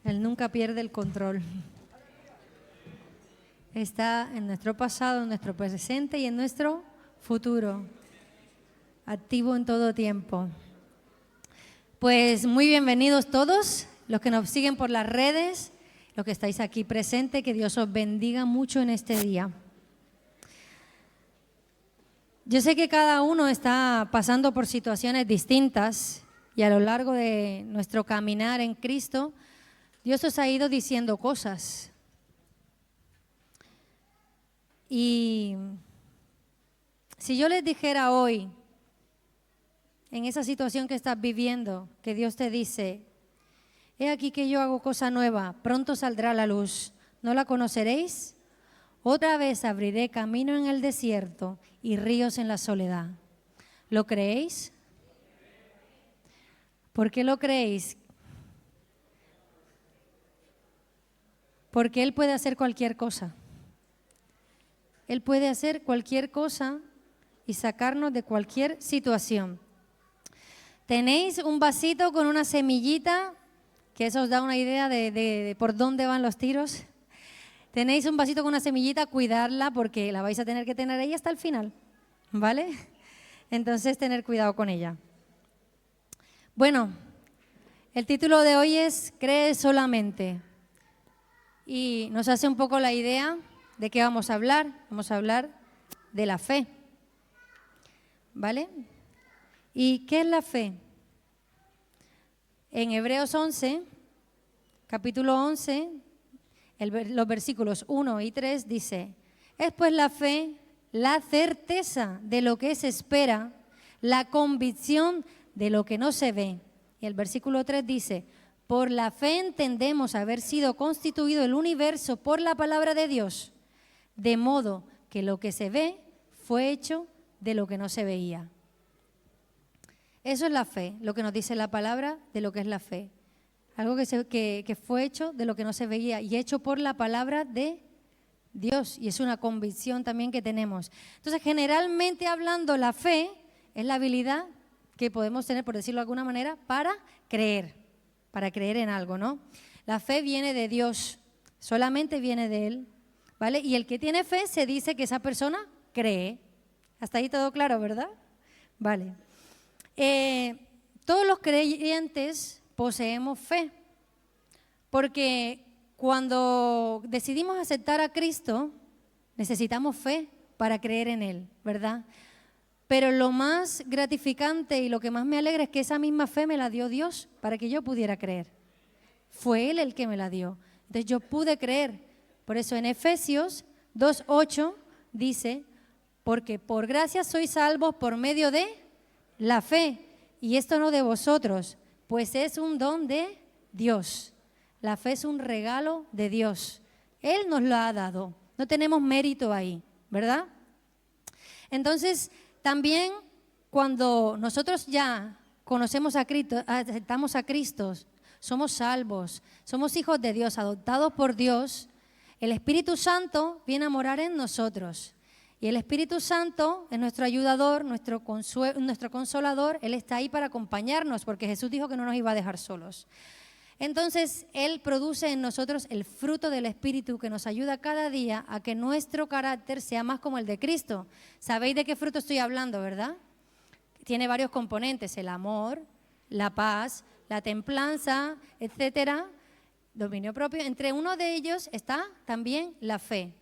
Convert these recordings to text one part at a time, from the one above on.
Él nunca pierde el control. Está en nuestro pasado, en nuestro presente y en nuestro futuro. Activo en todo tiempo. Pues muy bienvenidos todos, los que nos siguen por las redes, los que estáis aquí presentes, que Dios os bendiga mucho en este día. Yo sé que cada uno está pasando por situaciones distintas y a lo largo de nuestro caminar en Cristo, Dios os ha ido diciendo cosas. Y si yo les dijera hoy, en esa situación que estás viviendo, que Dios te dice, he aquí que yo hago cosa nueva, pronto saldrá la luz, ¿no la conoceréis? Otra vez abriré camino en el desierto y ríos en la soledad. ¿Lo creéis? ¿Por qué lo creéis? Porque Él puede hacer cualquier cosa. Él puede hacer cualquier cosa y sacarnos de cualquier situación. Tenéis un vasito con una semillita, que eso os da una idea de por dónde van los tiros. Tenéis un vasito con una semillita, cuidarla porque la vais a tener que tener ahí hasta el final, ¿vale? Entonces, tener cuidado con ella. Bueno, el título de hoy es Cree solamente. Y nos hace un poco la idea de qué vamos a hablar. Vamos a hablar de la fe, ¿vale? ¿Y qué es la fe? En Hebreos 11, capítulo 11, los versículos 1 y 3 dice, es pues la fe, la certeza de lo que se espera, la convicción de lo que no se ve. Y el versículo 3 dice, por la fe entendemos haber sido constituido el universo por la palabra de Dios, de modo que lo que se ve fue hecho de lo que no se veía. Eso es la fe, lo que nos dice la palabra de lo que es la fe. Algo que fue hecho de lo que no se veía y hecho por la palabra de Dios. Y es una convicción también que tenemos. Entonces, generalmente hablando, la fe es la habilidad que podemos tener, por decirlo de alguna manera, para creer en algo, ¿no? La fe viene de Dios, solamente viene de Él, ¿vale? Y el que tiene fe se dice que esa persona cree. Hasta ahí todo claro, ¿verdad? Vale. Todos los creyentes poseemos fe, porque cuando decidimos aceptar a Cristo, necesitamos fe para creer en Él, ¿verdad? Pero lo más gratificante y lo que más me alegra es que esa misma fe me la dio Dios para que yo pudiera creer. Fue Él el que me la dio. Entonces yo pude creer. Por eso en Efesios 2:8 dice, porque por gracia sois salvos por medio de la fe, y esto no de vosotros, pues es un don de Dios. La fe es un regalo de Dios. Él nos lo ha dado. No tenemos mérito ahí, ¿verdad? Entonces, también cuando nosotros ya conocemos a Cristo, aceptamos a Cristo, somos salvos, somos hijos de Dios, adoptados por Dios, el Espíritu Santo viene a morar en nosotros. Y el Espíritu Santo es nuestro ayudador, nuestro consolador. Él está ahí para acompañarnos, porque Jesús dijo que no nos iba a dejar solos. Entonces, Él produce en nosotros el fruto del Espíritu que nos ayuda cada día a que nuestro carácter sea más como el de Cristo. ¿Sabéis de qué fruto estoy hablando, verdad? Tiene varios componentes, el amor, la paz, la templanza, etcétera, dominio propio. Entre uno de ellos está también la fe.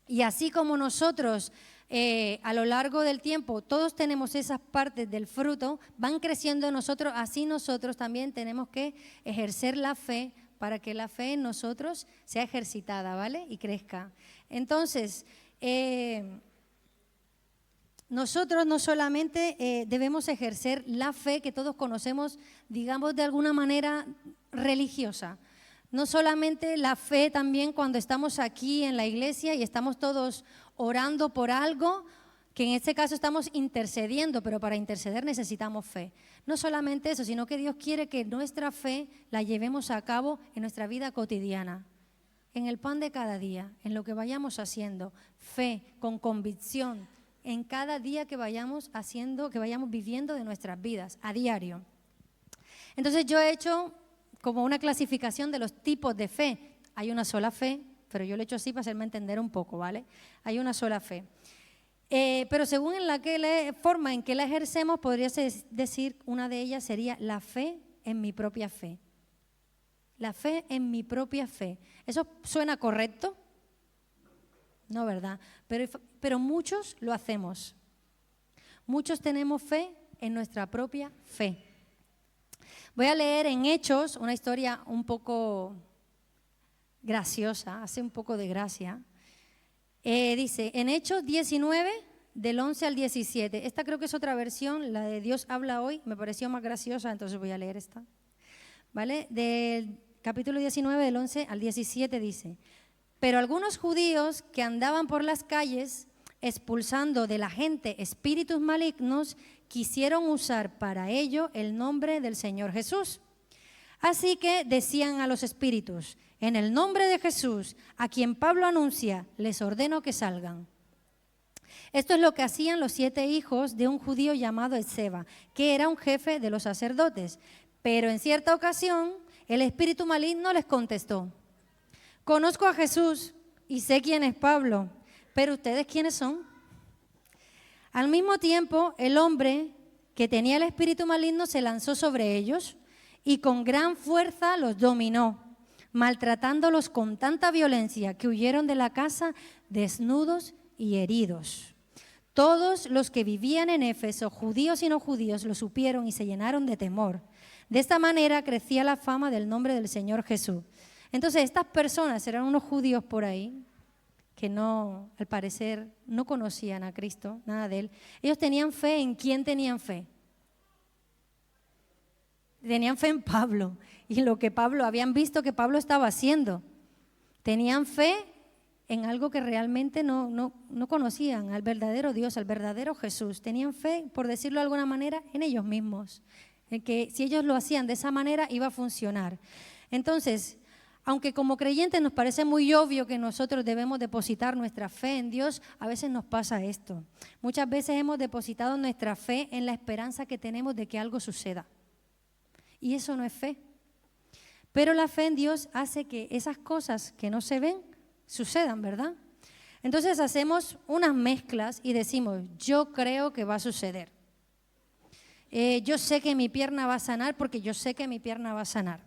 Y así como nosotros a lo largo del tiempo todos tenemos esas partes del fruto, van creciendo en nosotros, así nosotros también tenemos que ejercer la fe para que la fe en nosotros sea ejercitada, ¿vale? Y crezca. Entonces, nosotros no solamente debemos ejercer la fe que todos conocemos, digamos de alguna manera religiosa. No solamente la fe también cuando estamos aquí en la iglesia y estamos todos orando por algo, que en este caso estamos intercediendo, pero para interceder necesitamos fe. No solamente eso, sino que Dios quiere que nuestra fe la llevemos a cabo en nuestra vida cotidiana, en el pan de cada día, en lo que vayamos haciendo, fe con convicción, en cada día que vayamos haciendo, que vayamos viviendo de nuestras vidas, a diario. Entonces yo he hecho como una clasificación de los tipos de fe. Hay una sola fe, pero yo lo he hecho así para hacerme entender un poco, ¿vale? Hay una sola fe. Pero según en la forma en que la ejercemos, podría decir, una de ellas sería la fe en mi propia fe. La fe en mi propia fe. ¿Eso suena correcto? No, ¿verdad? Pero muchos lo hacemos. Muchos tenemos fe en nuestra propia fe. Voy a leer en Hechos una historia un poco graciosa, hace un poco de gracia. Dice, en Hechos 19, del 11 al 17. Esta creo que es otra versión, la de Dios habla hoy, me pareció más graciosa, entonces voy a leer esta. ¿Vale? Del capítulo 19, del 11 al 17 dice, pero algunos judíos que andaban por las calles expulsando de la gente espíritus malignos, quisieron usar para ello el nombre del Señor Jesús. Así que decían a los espíritus, en el nombre de Jesús, a quien Pablo anuncia, les ordeno que salgan. Esto es lo que hacían los 7 hijos de un judío llamado Esceva, que era un jefe de los sacerdotes. Pero en cierta ocasión, el espíritu maligno les contestó, conozco a Jesús y sé quién es Pablo, pero ¿ustedes quiénes son? Al mismo tiempo, el hombre que tenía el espíritu maligno se lanzó sobre ellos y con gran fuerza los dominó, maltratándolos con tanta violencia que huyeron de la casa desnudos y heridos. Todos los que vivían en Éfeso, judíos y no judíos, lo supieron y se llenaron de temor. De esta manera crecía la fama del nombre del Señor Jesús. Entonces, estas personas eran unos judíos por ahí que no, al parecer, no conocían a Cristo, nada de Él. Ellos tenían fe. ¿En quién tenían fe? Tenían fe en Pablo y en lo que Pablo, habían visto que Pablo estaba haciendo. Tenían fe en algo que realmente no conocían, al verdadero Dios, al verdadero Jesús. Tenían fe, por decirlo de alguna manera, en ellos mismos, en que si ellos lo hacían de esa manera iba a funcionar. Entonces, aunque como creyentes nos parece muy obvio que nosotros debemos depositar nuestra fe en Dios, a veces nos pasa esto. Muchas veces hemos depositado nuestra fe en la esperanza que tenemos de que algo suceda. Y eso no es fe. Pero la fe en Dios hace que esas cosas que no se ven sucedan, ¿verdad? Entonces hacemos unas mezclas y decimos, yo creo que va a suceder. Yo sé que mi pierna va a sanar porque yo sé que mi pierna va a sanar.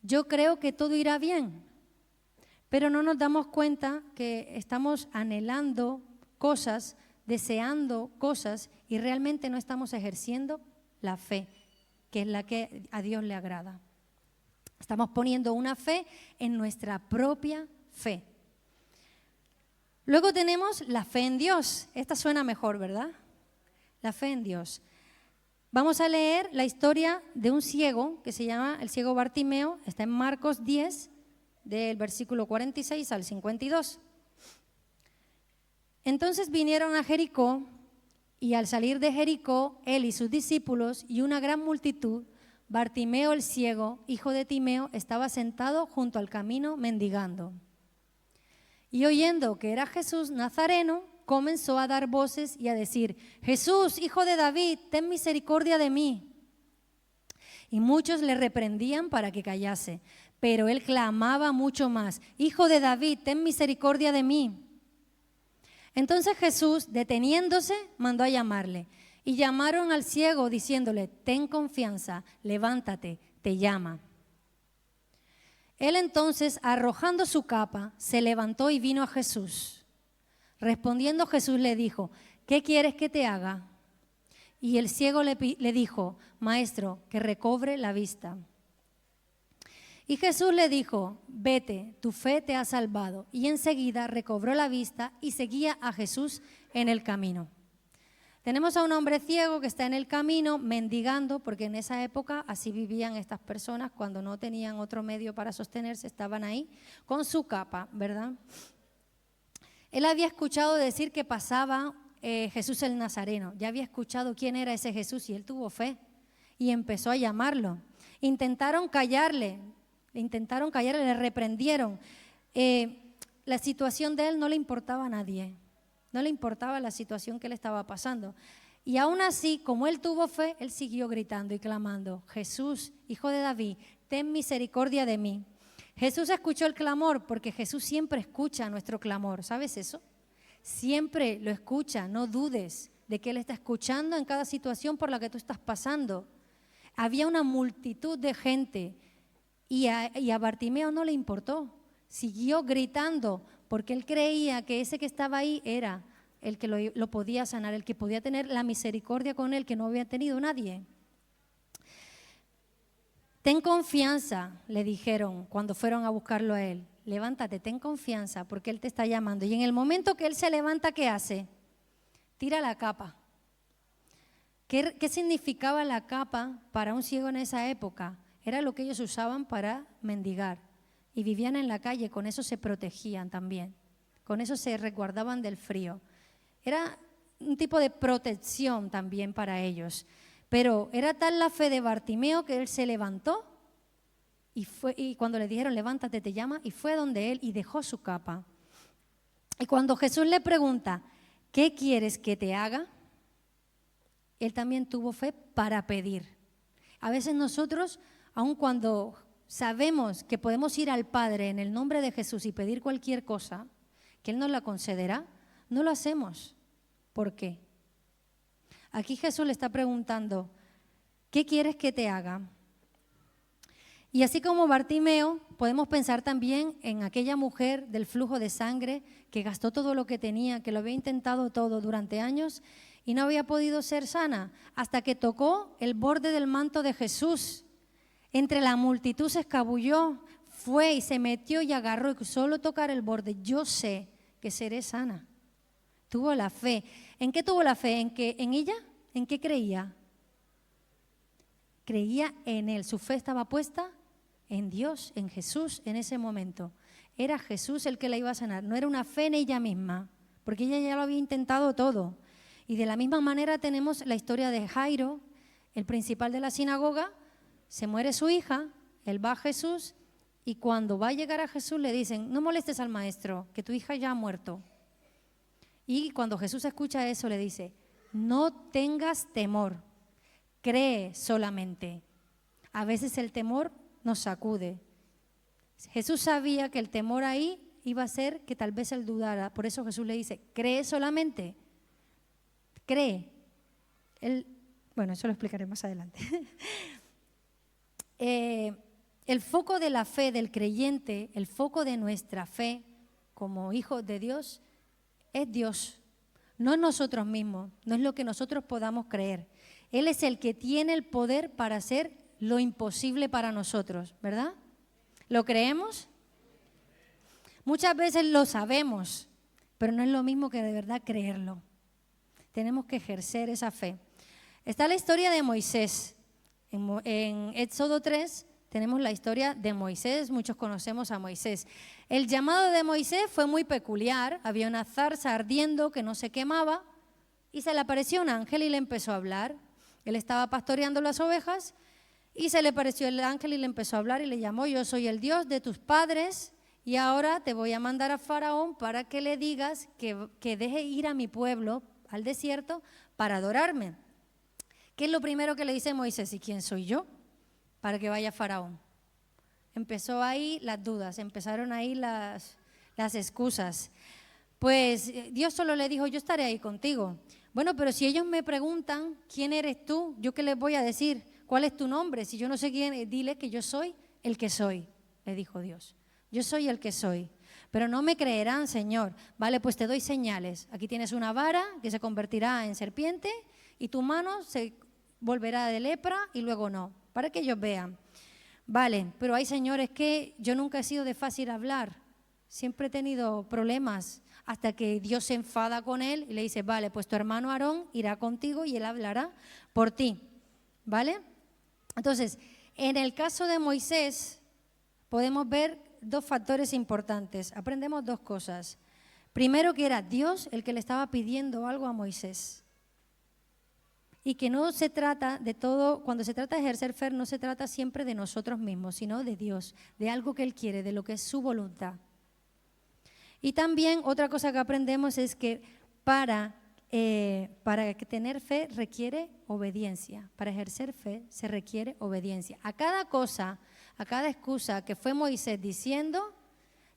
Yo creo que todo irá bien, pero no nos damos cuenta que estamos anhelando cosas, deseando cosas y realmente no estamos ejerciendo la fe, que es la que a Dios le agrada. Estamos poniendo una fe en nuestra propia fe. Luego tenemos la fe en Dios. Esta suena mejor, ¿verdad? La fe en Dios. Vamos a leer la historia de un ciego que se llama el ciego Bartimeo. Está en Marcos 10, del versículo 46 al 52. Entonces vinieron a Jericó y al salir de Jericó, él y sus discípulos y una gran multitud, Bartimeo el ciego, hijo de Timeo, estaba sentado junto al camino mendigando. Y oyendo que era Jesús Nazareno, comenzó a dar voces y a decir, Jesús, hijo de David, ten misericordia de mí. Y muchos le reprendían para que callase, pero él clamaba mucho más, Hijo de David, ten misericordia de mí. Entonces Jesús, deteniéndose, mandó a llamarle. Y llamaron al ciego diciéndole, ten confianza, levántate, te llama. Él entonces, arrojando su capa, se levantó y vino a Jesús. Respondiendo Jesús le dijo, ¿qué quieres que te haga? Y el ciego le dijo, Maestro, que recobre la vista. Y Jesús le dijo, vete, tu fe te ha salvado. Y enseguida recobró la vista y seguía a Jesús en el camino. Tenemos a un hombre ciego que está en el camino mendigando, porque en esa época así vivían estas personas, cuando no tenían otro medio para sostenerse, estaban ahí con su capa, ¿verdad? Él había escuchado decir que pasaba Jesús el Nazareno, ya había escuchado quién era ese Jesús y él tuvo fe y empezó a llamarlo. Intentaron callarle, le reprendieron. La situación de él no le importaba a nadie, no le importaba la situación que le estaba pasando. Y aún así, como él tuvo fe, él siguió gritando y clamando, Jesús, hijo de David, ten misericordia de mí. Jesús escuchó el clamor porque Jesús siempre escucha nuestro clamor. ¿Sabes eso? Siempre lo escucha, no dudes de que Él está escuchando en cada situación por la que tú estás pasando. Había una multitud de gente y a Bartimeo no le importó. Siguió gritando porque él creía que ese que estaba ahí era el que lo podía sanar, el que podía tener la misericordia con él que no había tenido nadie. Ten confianza, le dijeron cuando fueron a buscarlo a él. Levántate, ten confianza porque él te está llamando. Y en el momento que él se levanta, ¿qué hace? Tira la capa. ¿Qué significaba la capa para un ciego en esa época? Era lo que ellos usaban para mendigar. Y vivían en la calle, con eso se protegían también. Con eso se resguardaban del frío. Era un tipo de protección también para ellos. Pero era tal la fe de Bartimeo que él se levantó y cuando le dijeron, levántate, te llama, y fue donde él y dejó su capa. Y cuando Jesús le pregunta, ¿qué quieres que te haga? Él también tuvo fe para pedir. A veces nosotros, aun cuando sabemos que podemos ir al Padre en el nombre de Jesús y pedir cualquier cosa, que Él nos la concederá, no lo hacemos. ¿Por qué? Aquí Jesús le está preguntando, ¿qué quieres que te haga? Y así como Bartimeo, podemos pensar también en aquella mujer del flujo de sangre que gastó todo lo que tenía, que lo había intentado todo durante años y no había podido ser sana hasta que tocó el borde del manto de Jesús. Entre la multitud se escabulló, fue y se metió y agarró y solo tocar el borde. Yo sé que seré sana. Tuvo la fe. ¿En qué tuvo la fe? ¿En ella? ¿En qué creía? Creía en Él. Su fe estaba puesta en Dios, en Jesús en ese momento. Era Jesús el que la iba a sanar. No era una fe en ella misma, porque ella ya lo había intentado todo. Y de la misma manera tenemos la historia de Jairo, el principal de la sinagoga. Se muere su hija, él va a Jesús y cuando va a llegar a Jesús le dicen, no molestes al maestro, que tu hija ya ha muerto. Y cuando Jesús escucha eso le dice, no tengas temor, cree solamente. A veces el temor nos sacude. Jesús sabía que el temor ahí iba a ser que tal vez él dudara. Por eso Jesús le dice, cree solamente, cree. Bueno, eso lo explicaré más adelante. El foco de la fe del creyente, el foco de nuestra fe como hijos de Dios es Dios, no es nosotros mismos, no es lo que nosotros podamos creer. Él es el que tiene el poder para hacer lo imposible para nosotros, ¿verdad? ¿Lo creemos? Muchas veces lo sabemos, pero no es lo mismo que de verdad creerlo. Tenemos que ejercer esa fe. Está la historia de Moisés. En Éxodo 3 tenemos la historia de Moisés, muchos conocemos a Moisés. El llamado de Moisés fue muy peculiar, había una zarza ardiendo que no se quemaba y se le apareció un ángel y le empezó a hablar. Él estaba pastoreando las ovejas y se le apareció el ángel y le empezó a hablar y le llamó, yo soy el Dios de tus padres y ahora te voy a mandar a Faraón para que le digas que deje ir a mi pueblo al desierto para adorarme. ¿Qué es lo primero que le dice Moisés? ¿Y quién soy yo para que vaya Faraón? Empezó ahí las dudas, empezaron ahí las excusas. Pues Dios solo le dijo, yo estaré ahí contigo. Bueno, pero si ellos me preguntan, ¿quién eres tú? ¿Yo qué les voy a decir? ¿Cuál es tu nombre? Si yo no sé quién, dile que yo soy el que soy, le dijo Dios. Yo soy el que soy. Pero no me creerán, Señor. Vale, pues te doy señales. Aquí tienes una vara que se convertirá en serpiente y tu mano se volverá de lepra y luego no, para que ellos vean. Vale, pero hay señores que yo nunca he sido de fácil hablar, siempre he tenido problemas hasta que Dios se enfada con él y le dice, vale, pues tu hermano Aarón irá contigo y él hablará por ti, ¿vale? Entonces, en el caso de Moisés podemos ver dos factores importantes, aprendemos dos cosas. Primero, que era Dios el que le estaba pidiendo algo a Moisés. Y que no se trata de todo, cuando se trata de ejercer fe, no se trata siempre de nosotros mismos, sino de Dios, de algo que Él quiere, de lo que es su voluntad. Y también otra cosa que aprendemos es que para tener fe requiere obediencia. Para ejercer fe se requiere obediencia. A cada cosa, a cada excusa que fue Moisés diciendo,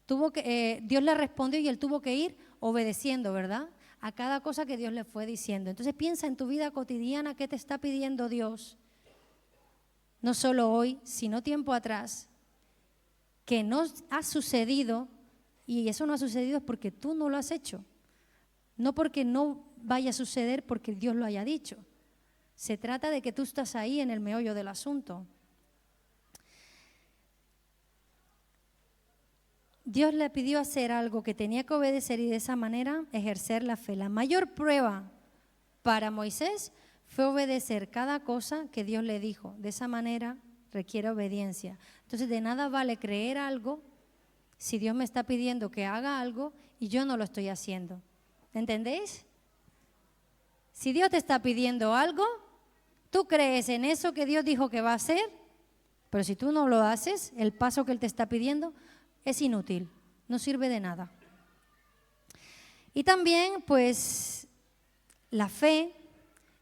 Dios le respondió y él tuvo que ir obedeciendo, ¿verdad? A cada cosa que Dios le fue diciendo. Entonces piensa en tu vida cotidiana, ¿qué te está pidiendo Dios? No solo hoy, sino tiempo atrás, que no ha sucedido, y eso no ha sucedido es porque tú no lo has hecho. No porque no vaya a suceder porque Dios lo haya dicho. Se trata de que tú estás ahí en el meollo del asunto. Dios le pidió hacer algo que tenía que obedecer y de esa manera ejercer la fe. La mayor prueba para Moisés fue obedecer cada cosa que Dios le dijo. De esa manera requiere obediencia. Entonces de nada vale creer algo si Dios me está pidiendo que haga algo y yo no lo estoy haciendo. ¿Entendéis? Si Dios te está pidiendo algo, tú crees en eso que Dios dijo que va a hacer, pero si tú no lo haces, el paso que Él te está pidiendo es inútil, no sirve de nada. Y también, pues, la fe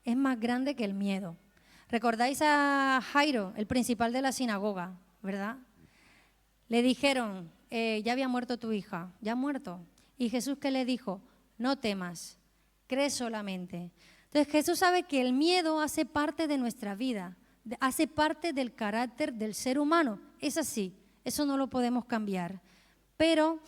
es más grande que el miedo. ¿Recordáis a Jairo, el principal de la sinagoga, verdad? Le dijeron, ya había muerto tu hija, ya ha muerto. Y Jesús, ¿qué le dijo? No temas, cree solamente. Entonces Jesús sabe que el miedo hace parte de nuestra vida, hace parte del carácter del ser humano. Es así, eso no lo podemos cambiar. Pero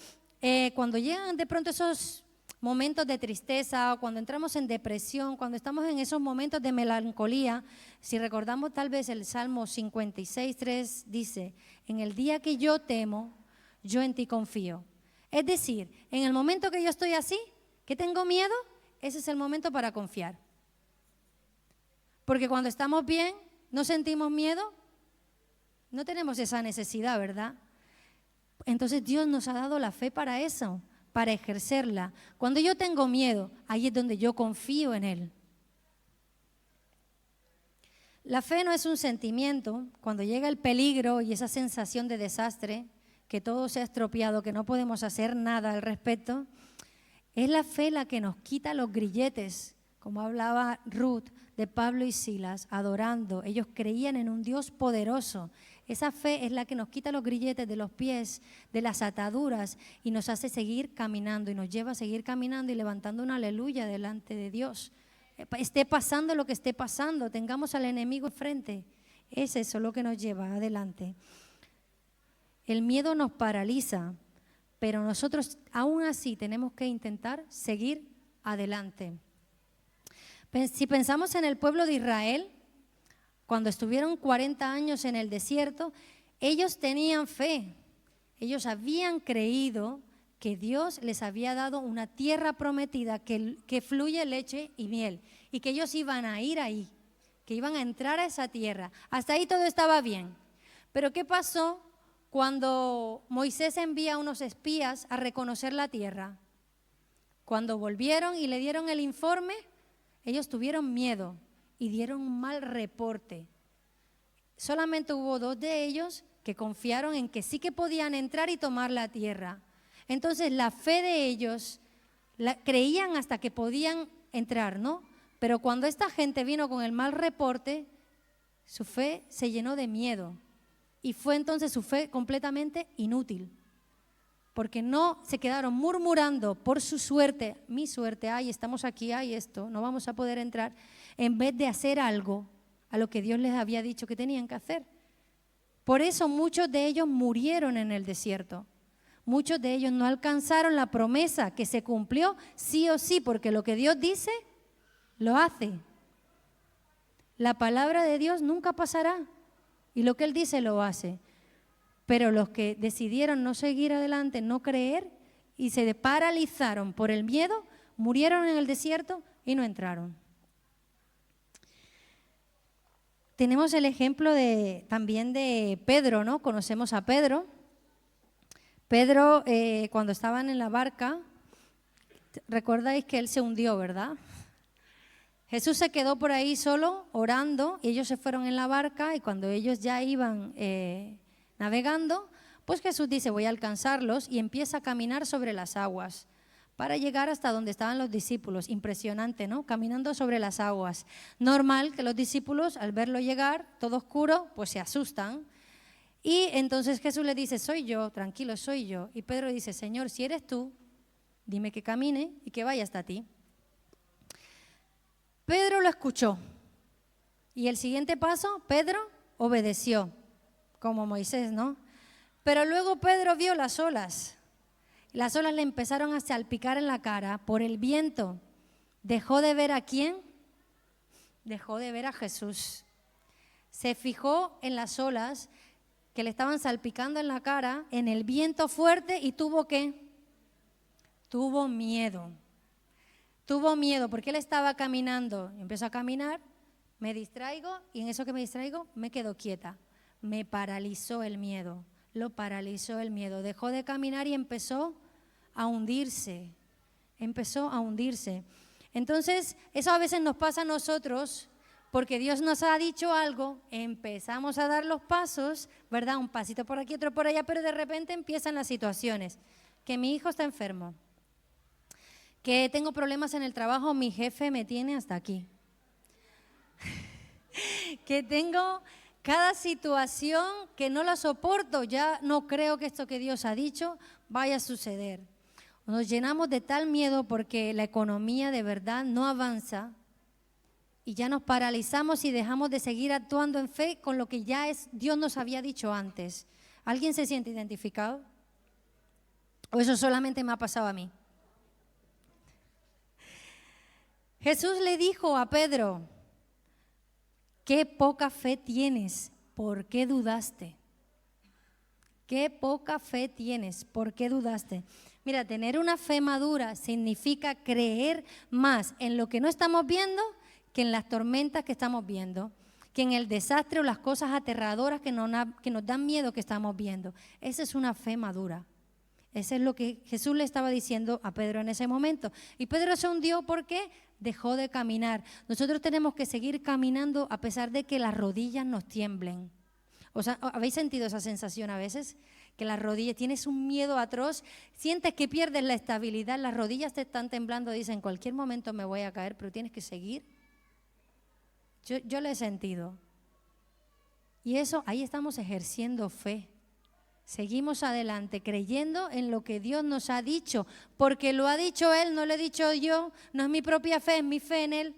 cuando llegan de pronto esos momentos de tristeza, o cuando entramos en depresión, cuando estamos en esos momentos de melancolía, si recordamos tal vez el Salmo 56:3 dice, en el día que yo temo, yo en ti confío. Es decir, en el momento que yo estoy así, que tengo miedo, ese es el momento para confiar. Porque cuando estamos bien, no sentimos miedo, no tenemos esa necesidad, ¿verdad? Entonces Dios nos ha dado la fe para eso, para ejercerla. Cuando yo tengo miedo, ahí es donde yo confío en Él. La fe no es un sentimiento. Cuando llega el peligro y esa sensación de desastre, que todo se ha estropeado, que no podemos hacer nada al respecto, es la fe la que nos quita los grilletes, como hablaba Ruth de Pablo y Silas, adorando. Ellos creían en un Dios poderoso. Esa fe es la que nos quita los grilletes de los pies, de las ataduras, y nos hace seguir caminando, y nos lleva a seguir caminando y levantando una aleluya delante de Dios. Esté pasando lo que esté pasando, tengamos al enemigo enfrente. Es eso lo que nos lleva adelante. El miedo nos paraliza, pero nosotros aún así tenemos que intentar seguir adelante. Si pensamos en el pueblo de Israel, cuando estuvieron 40 años en el desierto, ellos tenían fe. Ellos habían creído que Dios les había dado una tierra prometida que fluye leche y miel y que ellos iban a ir ahí, que iban a entrar a esa tierra. Hasta ahí todo estaba bien. Pero ¿qué pasó cuando Moisés envía a unos espías a reconocer la tierra? Cuando volvieron y le dieron el informe, ellos tuvieron miedo y dieron un mal reporte. Solamente hubo 2 de ellos que confiaron en que sí que podían entrar y tomar la tierra. Entonces la fe de ellos, creían hasta que podían entrar, ¿no? Pero cuando esta gente vino con el mal reporte, su fe se llenó de miedo y fue entonces su fe completamente inútil. Porque no se quedaron murmurando por su suerte, mi suerte, ay, estamos aquí, ay, esto, no vamos a poder entrar, en vez de hacer algo a lo que Dios les había dicho que tenían que hacer. Por eso muchos de ellos murieron en el desierto. Muchos de ellos no alcanzaron la promesa que se cumplió sí o sí, porque lo que Dios dice, lo hace. La palabra de Dios nunca pasará y lo que Él dice lo hace. Pero los que decidieron no seguir adelante, no creer y se paralizaron por el miedo, murieron en el desierto y no entraron. Tenemos el ejemplo también de Pedro, ¿no? Conocemos a Pedro. Pedro, cuando estaban en la barca, recordáis que él se hundió, ¿verdad? Jesús se quedó por ahí solo orando y ellos se fueron en la barca y cuando ellos ya iban navegando, pues Jesús dice, voy a alcanzarlos y empieza a caminar sobre las aguas para llegar hasta donde estaban los discípulos. Impresionante, ¿no? Caminando sobre las aguas. Normal que los discípulos al verlo llegar, todo oscuro, pues se asustan. Y entonces Jesús le dice, soy yo, tranquilo, soy yo. Y Pedro dice, Señor, si eres tú, dime que camine y que vaya hasta ti. Pedro lo escuchó. Y el siguiente paso, Pedro obedeció, como Moisés, ¿no? Pero luego Pedro vio las olas. Las olas le empezaron a salpicar en la cara por el viento. ¿Dejó de ver a quién? Dejó de ver a Jesús. Se fijó en las olas que le estaban salpicando en la cara, en el viento fuerte, y tuvo ¿qué? Tuvo miedo. Tuvo miedo porque él estaba caminando. Empezó a caminar, me distraigo y en eso que me distraigo me quedo quieta. Me paralizó el miedo, lo paralizó el miedo. Dejó de caminar y empezó a hundirse. Empezó a hundirse. Entonces, eso a veces nos pasa a nosotros porque Dios nos ha dicho algo, empezamos a dar los pasos, ¿verdad? Un pasito por aquí, otro por allá, pero de repente empiezan las situaciones. Que mi hijo está enfermo, que tengo problemas en el trabajo, mi jefe me tiene hasta aquí. Que tengo cada situación que no la soporto, ya no creo que esto que Dios ha dicho vaya a suceder. Nos llenamos de tal miedo porque la economía de verdad no avanza y ya nos paralizamos y dejamos de seguir actuando en fe con lo que ya Dios nos había dicho antes. ¿Alguien se siente identificado? ¿O eso solamente me ha pasado a mí? Jesús le dijo a Pedro, qué poca fe tienes, ¿por qué dudaste? Qué poca fe tienes, ¿por qué dudaste? Mira, tener una fe madura significa creer más en lo que no estamos viendo que en las tormentas que estamos viendo, que en el desastre o las cosas aterradoras que nos dan miedo que estamos viendo. Esa es una fe madura. Eso es lo que Jesús le estaba diciendo a Pedro en ese momento. Y Pedro se hundió porque dejó de caminar. Nosotros tenemos que seguir caminando a pesar de que las rodillas nos tiemblen. O sea, ¿habéis sentido esa sensación a veces? Que las rodillas, tienes un miedo atroz, sientes que pierdes la estabilidad, las rodillas te están temblando, dicen, en cualquier momento me voy a caer, pero tienes que seguir. Yo lo he sentido. Y eso, ahí estamos ejerciendo fe. Seguimos adelante creyendo en lo que Dios nos ha dicho, porque lo ha dicho Él, no lo he dicho yo, no es mi propia fe, es mi fe en Él.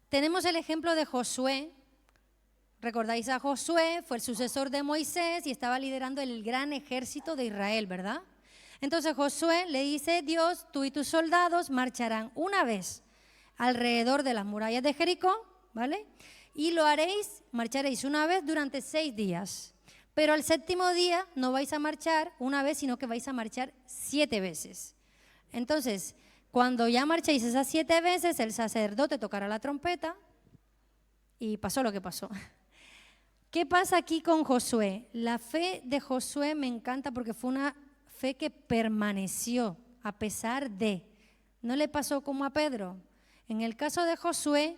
Tenemos el ejemplo de Josué. ¿Recordáis a Josué? Fue el sucesor de Moisés y estaba liderando el gran ejército de Israel, ¿verdad? Entonces Josué le dice, Dios, tú y tus soldados marcharán una vez alrededor de las murallas de Jericó, ¿vale? Y lo haréis, marcharéis una vez durante 6 días. Pero al 7º día no vais a marchar una vez, sino que vais a marchar 7 veces. Entonces, cuando ya marchéis esas 7 veces, el sacerdote tocará la trompeta y pasó lo que pasó. ¿Qué pasa aquí con Josué? La fe de Josué me encanta porque fue una fe que permaneció a pesar de. No le pasó como a Pedro. En el caso de Josué,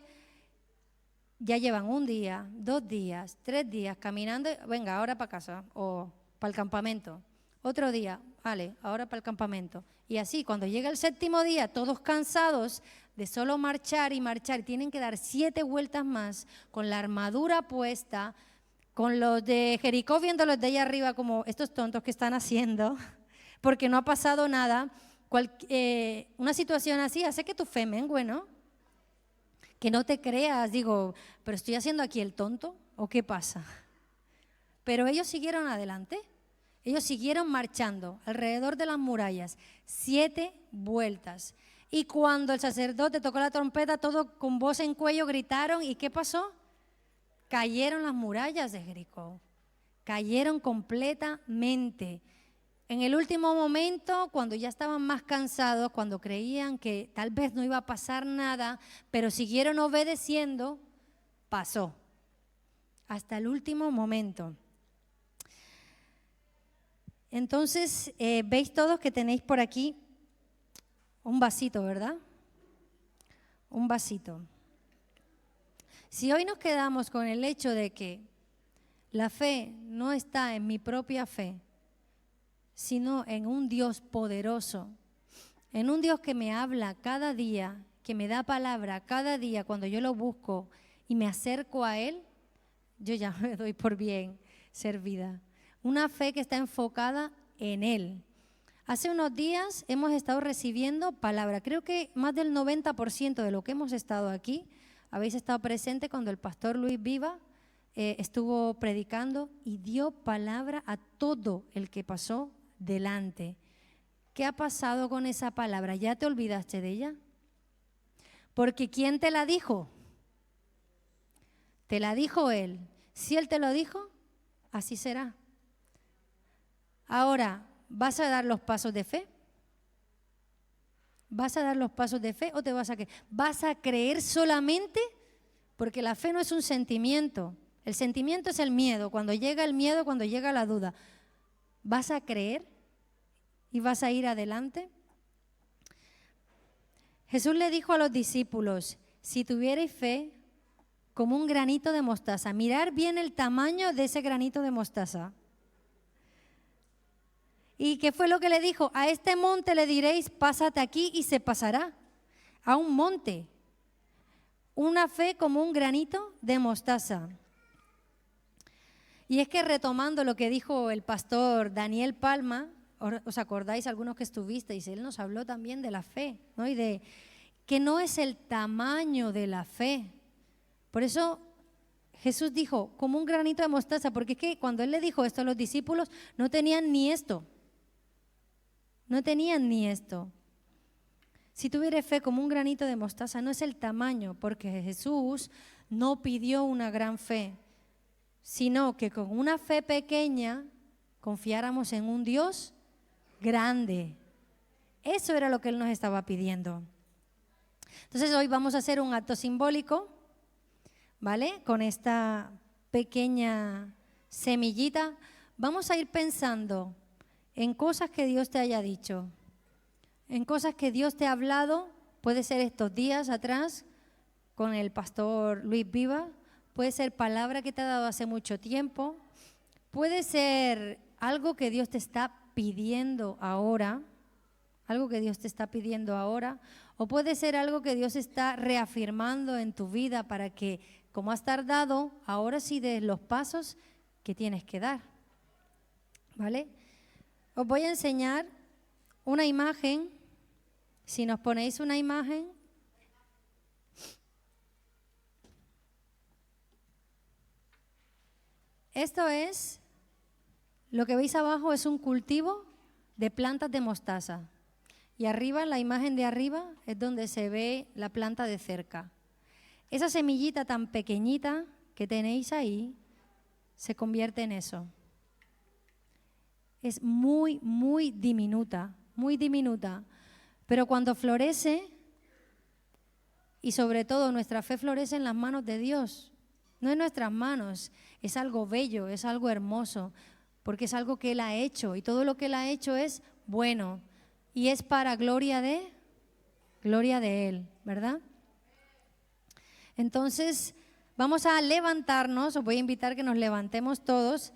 ya llevan 1 día, 2 días, 3 días caminando, venga, ahora para casa o para el campamento. Otro día, vale, ahora para el campamento. Y así, cuando llega el 7º día, todos cansados de solo marchar y marchar, tienen que dar 7 vueltas más con la armadura puesta, con los de Jericó viéndolos de allá arriba como estos tontos que están haciendo, porque no ha pasado nada. Una situación así hace que tu fe mengue, ¿no? Que no te creas, digo, ¿pero estoy haciendo aquí el tonto o qué pasa? Pero ellos siguieron adelante, ellos siguieron marchando alrededor de las murallas, 7 vueltas. Y cuando el sacerdote tocó la trompeta, todos con voz en cuello gritaron, ¿y qué pasó? Cayeron las murallas de Jericó, cayeron completamente. En el último momento, cuando ya estaban más cansados, cuando creían que tal vez no iba a pasar nada, pero siguieron obedeciendo, pasó. Hasta el último momento. Entonces, veis todos que tenéis por aquí un vasito, ¿verdad? Un vasito. Si hoy nos quedamos con el hecho de que la fe no está en mi propia fe, sino en un Dios poderoso, en un Dios que me habla cada día, que me da palabra cada día cuando yo lo busco y me acerco a Él, yo ya me doy por bien servida. Una fe que está enfocada en Él. Hace unos días hemos estado recibiendo palabra. Creo que más del 90% de lo que hemos estado aquí, habéis estado presente cuando el pastor Luis Viva estuvo predicando y dio palabra a todo el que pasó delante. ¿Qué ha pasado con esa palabra? ¿Ya te olvidaste de ella? Porque ¿quién te la dijo? Te la dijo Él. Si Él te lo dijo, así será. Ahora, ¿vas a dar los pasos de fe? ¿Vas a dar los pasos de fe o te vas a creer? ¿Vas a creer solamente? Porque la fe no es un sentimiento. El sentimiento es el miedo. Cuando llega el miedo, cuando llega la duda. ¿Vas a creer y vas a ir adelante? Jesús le dijo a los discípulos, si tuvierais fe como un granito de mostaza, mirar bien el tamaño de ese granito de mostaza. ¿Y qué fue lo que le dijo? A este monte le diréis, pásate aquí y se pasará. A un monte. Una fe como un granito de mostaza. Y es que retomando lo que dijo el pastor Daniel Palma, ¿os acordáis algunos que estuvisteis? Él nos habló también de la fe, ¿no? Y de que no es el tamaño de la fe. Por eso Jesús dijo, como un granito de mostaza, porque es que cuando Él le dijo esto a los discípulos, no tenían ni esto. No tenían ni esto. Si tuvierais fe como un granito de mostaza, no es el tamaño, porque Jesús no pidió una gran fe, sino que con una fe pequeña confiáramos en un Dios grande. Eso era lo que Él nos estaba pidiendo. Entonces hoy vamos a hacer un acto simbólico, ¿vale? Con esta pequeña semillita vamos a ir pensando en cosas que Dios te haya dicho, en cosas que Dios te ha hablado. Puede ser estos días atrás con el pastor Luis Viva, puede ser palabra que te ha dado hace mucho tiempo, puede ser algo que Dios te está pidiendo ahora, algo que Dios te está pidiendo ahora, o puede ser algo que Dios está reafirmando en tu vida para que, como has tardado, ahora sí des los pasos que tienes que dar, ¿vale? Os voy a enseñar una imagen. Si nos ponéis una imagen. Esto es, lo que veis abajo es un cultivo de plantas de mostaza. Y arriba, la imagen de arriba, es donde se ve la planta de cerca. Esa semillita tan pequeñita que tenéis ahí, se convierte en eso. Es muy, muy diminuta, pero cuando florece, y sobre todo nuestra fe florece en las manos de Dios, no en nuestras manos, es algo bello, es algo hermoso, porque es algo que Él ha hecho, y todo lo que Él ha hecho es bueno, y es para gloria de Él, ¿verdad? Entonces, vamos a levantarnos, os voy a invitar que nos levantemos todos,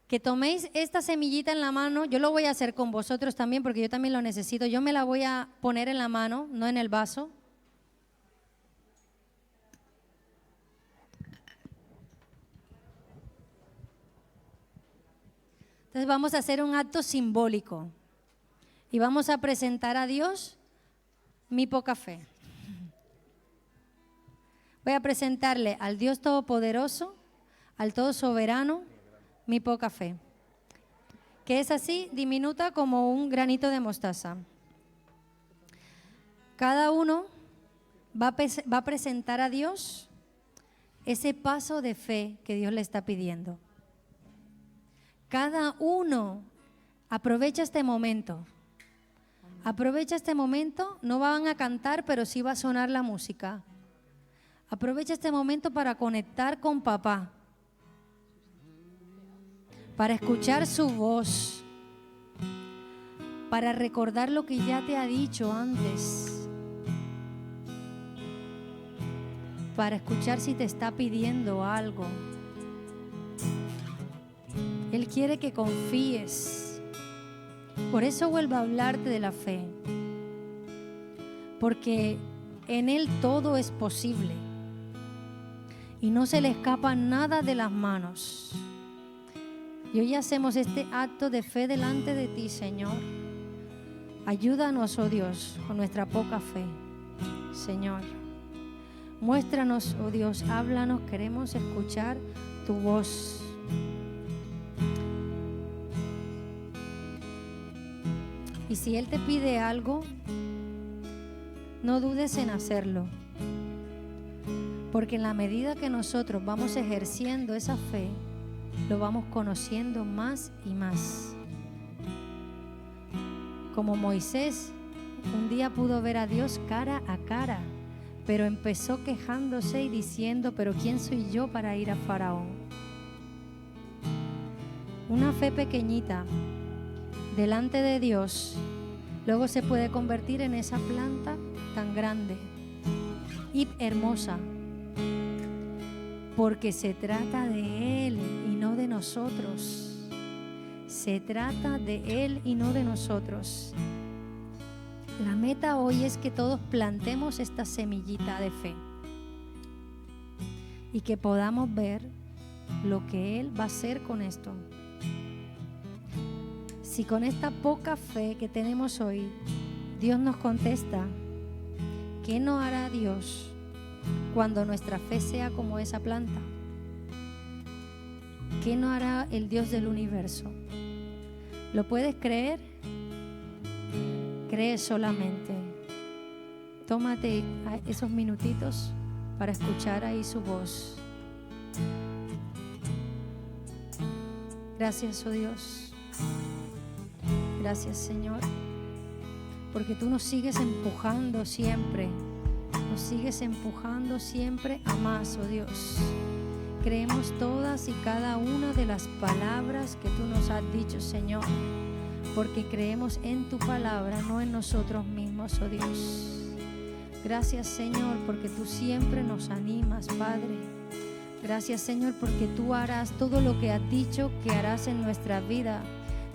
que toméis esta semillita en la mano. Yo lo voy a hacer con vosotros también porque yo también lo necesito. Yo me la voy a poner en la mano, no en el vaso. Entonces vamos a hacer un acto simbólico y vamos a presentar a Dios mi poca fe. Voy a presentarle al Dios Todopoderoso, al Todo Soberano, mi poca fe, que es así diminuta como un granito de mostaza. Cada uno va a presentar a Dios ese paso de fe que Dios le está pidiendo. Cada uno aprovecha este momento. Aprovecha este momento, no van a cantar, pero sí va a sonar la música. Aprovecha este momento para conectar con papá, para escuchar su voz, para recordar lo que ya te ha dicho antes, para escuchar si te está pidiendo algo. Él quiere que confíes. Por eso vuelvo a hablarte de la fe, porque en Él todo es posible. y no se le escapa nada de las manos. Y hoy hacemos este acto de fe delante de ti, Señor. Ayúdanos, oh Dios, con nuestra poca fe, Señor. Muéstranos, oh Dios, háblanos, queremos escuchar tu voz. Y si Él te pide algo, no dudes en hacerlo. Porque en la medida que nosotros vamos ejerciendo esa fe, lo vamos conociendo más y más. Como Moisés, un día pudo ver a Dios cara a cara, pero empezó quejándose y diciendo, pero ¿quién soy yo para ir a Faraón? Una fe pequeñita delante de Dios, luego se puede convertir en esa planta tan grande y hermosa, porque se trata de Él y no de nosotros. Se trata de Él y no de nosotros. La meta hoy es que todos plantemos esta semillita de fe y que podamos ver lo que Él va a hacer con esto. Si con esta poca fe que tenemos hoy, Dios nos contesta, ¿qué no hará Dios cuando nuestra fe sea como esa planta? ¿Qué no hará el Dios del universo? ¿Lo puedes creer? Cree solamente. Tómate esos minutitos para escuchar ahí su voz. Gracias, oh Dios. Gracias, Señor, porque tú nos sigues empujando siempre. Nos sigues empujando siempre a más, oh Dios. Creemos todas y cada una de las palabras que tú nos has dicho, Señor, porque creemos en tu palabra, no en nosotros mismos, oh Dios. Gracias, Señor, porque tú siempre nos animas, Padre. Gracias, Señor, porque tú harás todo lo que has dicho que harás en nuestra vida.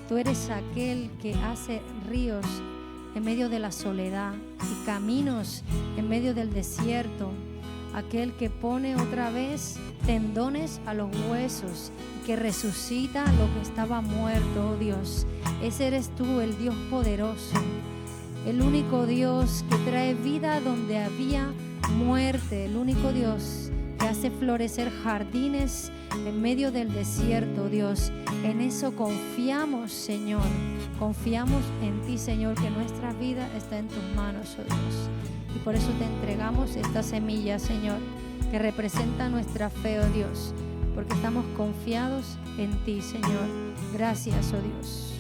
Tú eres aquel que hace ríos en medio de la soledad y caminos en medio del desierto. Aquel que pone otra vez tendones a los huesos y que resucita lo que estaba muerto, oh Dios. Ese eres tú, el Dios poderoso, el único Dios que trae vida donde había muerte, el único Dios que hace florecer jardines en medio del desierto, Dios. En eso confiamos, Señor. Confiamos en ti, Señor, que nuestra vida está en tus manos, oh Dios. Y por eso te entregamos esta semilla, Señor, que representa nuestra fe, oh Dios, porque estamos confiados en ti, Señor. Gracias, oh Dios.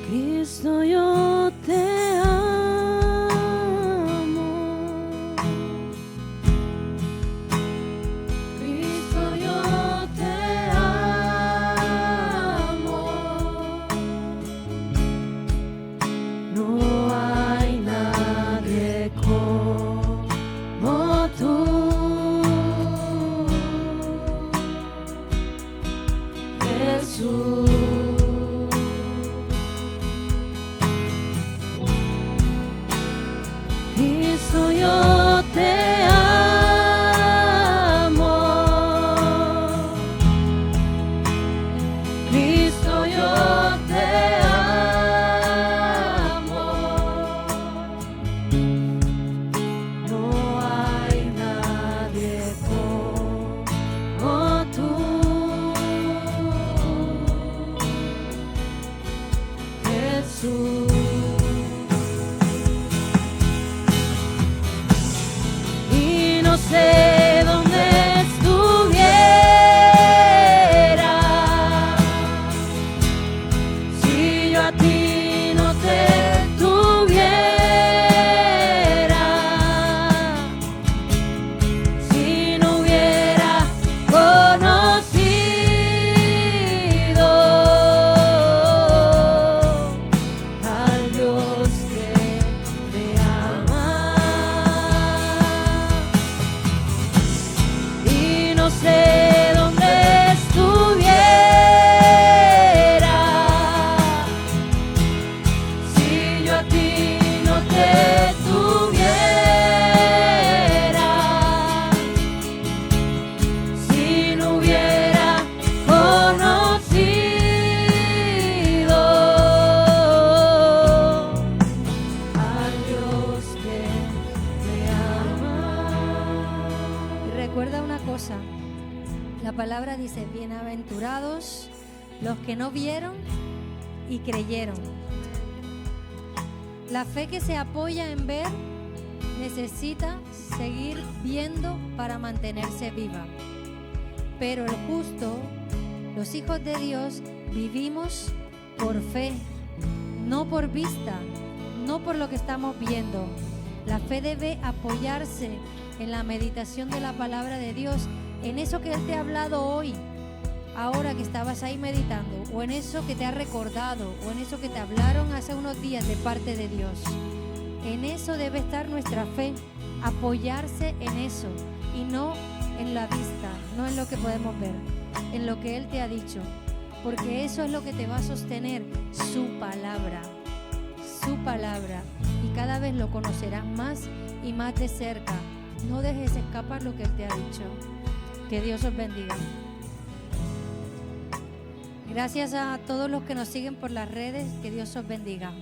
Cristo, yo te amo. Cristo, yo te amo. No hay nadie como tú, Jesús. Cristo, yo te amo. Cristo, yo te amo. No hay nadie como tú. dice, bienaventurados los que no vieron y creyeron. La fe que se apoya en ver necesita seguir viendo para mantenerse viva. Pero el justo, los hijos de Dios, vivimos por fe, no por vista, no por lo que estamos viendo. La fe debe apoyarse en la meditación de la palabra de Dios, en eso que Él te ha hablado hoy, ahora que estabas ahí meditando, o en eso que te ha recordado, o en eso que te hablaron hace unos días de parte de Dios. En eso debe estar nuestra fe, apoyarse en eso y no en la vista, no en lo que podemos ver, en lo que Él te ha dicho, porque eso es lo que te va a sostener, su palabra, y cada vez lo conocerás más y más de cerca. No dejes escapar lo que Él te ha dicho. Que Dios os bendiga. Gracias a todos los que nos siguen por las redes. Que Dios os bendiga.